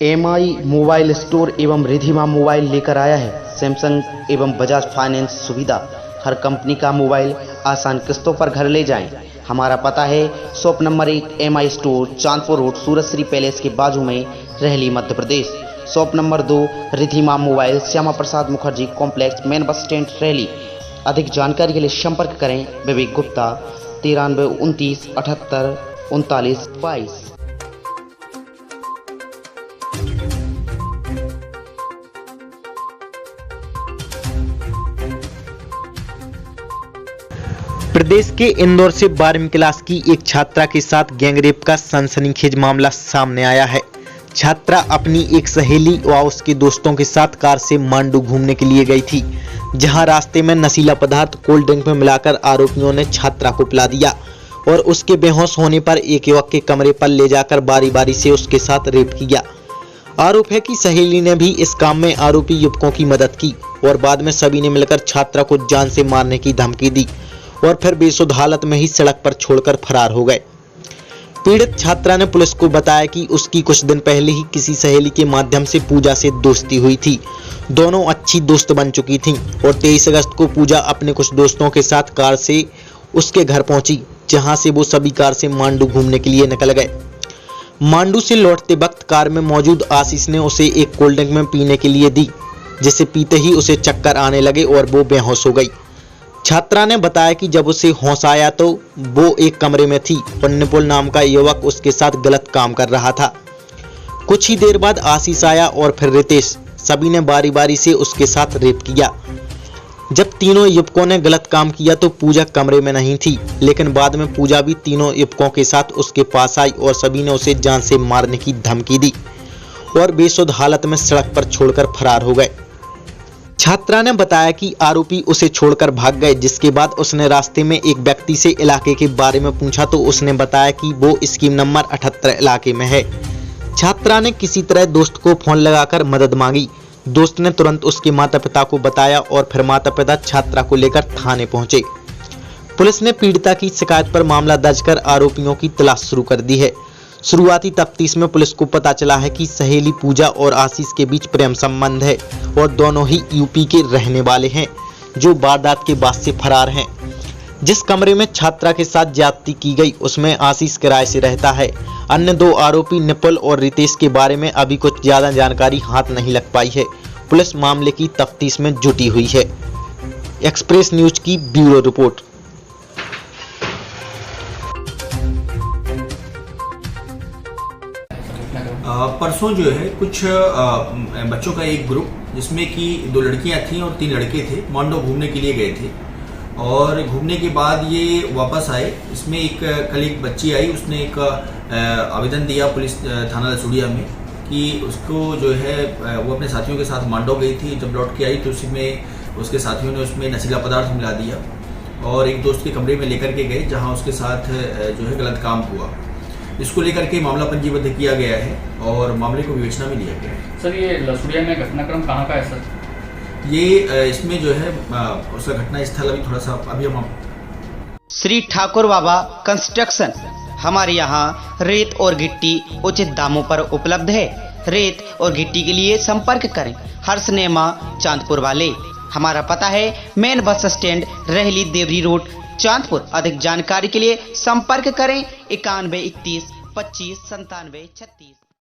MI mobile store एवं Ridhima mobile लेकर आया है सैमसंग एवं बजाज फाइनेंस सुविधा। हर कंपनी का मोबाइल आसान किस्तों पर घर ले जाएं। हमारा पता है shop number 1 MI store, Chandpur road, Surajshree palace के बाजू में, Rahli, Madhya Pradesh. Shop number 2 Ridhima mobile, Shyama Prasad Mukherjee complex, main bus stand, Rahli. अधिक जानकारी के लिए संपर्क करें विवेक गुप्ता 93 29 78 39 22। प्रदेश के इंदौर से 12वीं क्लास की एक छात्रा के साथ गैंगरेप का सनसनीखेज मामला सामने आया है। छात्रा अपनी एक सहेली व उसके दोस्तों के साथ कार से मांडू घूमने के लिए गई थी, जहां रास्ते में नशीला पदार्थ कोल्ड ड्रिंक में मिलाकर आरोपियों ने छात्रा को पिला दिया और उसके बेहोश होने पर एक युवक के कमरे पर ले जाकर बारी बारी से उसके साथ रेप किया। आरोप है कि सहेली ने भी इस काम में आरोपी युवकों की मदद की और बाद में सभी ने मिलकर छात्रा को जान से मारने की धमकी दी और फिर बेसुध हालत में ही सड़क पर छोड़कर फरार हो गए। पीड़ित छात्रा ने पुलिस को बताया कि उसकी कुछ दिन पहले ही किसी सहेली के माध्यम से पूजा से दोस्ती हुई थी। दोनों अच्छी दोस्त बन चुकी थीं और 23 अगस्त को पूजा अपने कुछ दोस्तों के साथ कार से उसके घर पहुंची, जहां से वो सभी कार से मांडू घूमने के लिए निकल गए। मांडू से लौटते वक्त कार में मौजूद आशीष ने उसे एक कोल्ड ड्रिंक में पीने के लिए दी, जिसे पीते ही उसे चक्कर आने लगे और वो बेहोश हो गई। छात्रा ने बताया कि जब उसे होश आया तो वो एक कमरे में थी और निपुल नाम का युवक उसके साथ गलत काम कर रहा था। कुछ ही देर बाद आशीष आया और फिर रितेश, सभी ने बारी बारी से उसके साथ रेप किया। जब तीनों युवकों ने गलत काम किया तो पूजा कमरे में नहीं थी, लेकिन बाद में पूजा भी तीनों युवकों के साथ उसके पास आई और सभी ने उसे जान से मारने की धमकी दी और बेसुध हालत में सड़क पर छोड़कर फरार हो गए। छात्रा ने बताया कि आरोपी उसे छोड़कर भाग गए, जिसके बाद उसने रास्ते में एक व्यक्ति से इलाके के बारे में पूछा तो उसने बताया कि वो स्कीम नंबर 78 इलाके में है। छात्रा ने किसी तरह दोस्त को फोन लगाकर मदद मांगी। दोस्त ने तुरंत उसके माता पिता को बताया और फिर माता पिता छात्रा को लेकर थाने पहुंचे। पुलिस ने पीड़िता की शिकायत पर मामला दर्ज कर आरोपियों की तलाश शुरू कर दी है। शुरुआती तफ्तीश में पुलिस को पता चला है कि सहेली पूजा और आशीष के बीच प्रेम संबंध है और दोनों ही यूपी के रहने वाले हैं, जो वारदात के बाद से फरार हैं। जिस कमरे में छात्रा के साथ ज्यादती की गई उसमें आशीष किराए से रहता है। अन्य दो आरोपी निपुल और रितेश के बारे में अभी कुछ ज्यादा जानकारी हाथ नहीं लग पाई है। पुलिस मामले की तफ्तीश में जुटी हुई है। एक्सप्रेस न्यूज की ब्यूरो रिपोर्ट। परसों जो है कुछ बच्चों का एक ग्रुप, जिसमें कि 2 लड़कियां थीं और 3 लड़के थे, मांडू घूमने के लिए गए थे और घूमने के बाद ये वापस आए। इसमें कल एक बच्ची आई, उसने एक आवेदन दिया पुलिस थाना लसूड़िया में कि उसको जो है वो अपने साथियों के साथ मांडू गई थी। जब लौट के आई तो उसी में उसके साथियों ने उसमें नशीला पदार्थ मिला दिया और एक दोस्त के कमरे में लेकर के गए, जहाँ उसके साथ जो है गलत काम हुआ। इसको लेकर के मामला पंजीबद्ध किया गया है और मामले को विवेचना में लिया गया है। सर, ये लसूड़िया में घटनाक्रम कहाँ का है सर? ये इसमें जो है उसका घटना स्थल अभी थोड़ा सा अभी हम श्री ठाकुर बाबा कंस्ट्रक्शन। हमारे यहाँ रेत और गिट्टी उचित दामों पर उपलब्ध है। रेत और गिट्टी के लिए संपर्क करें हर्ष नेमा चांदपुर वाले। हमारा पता है मेन बस स्टैंड, रहली, देवरी रोड, चांदपुर। अधिक जानकारी के लिए संपर्क करें 91 31 25 97 36।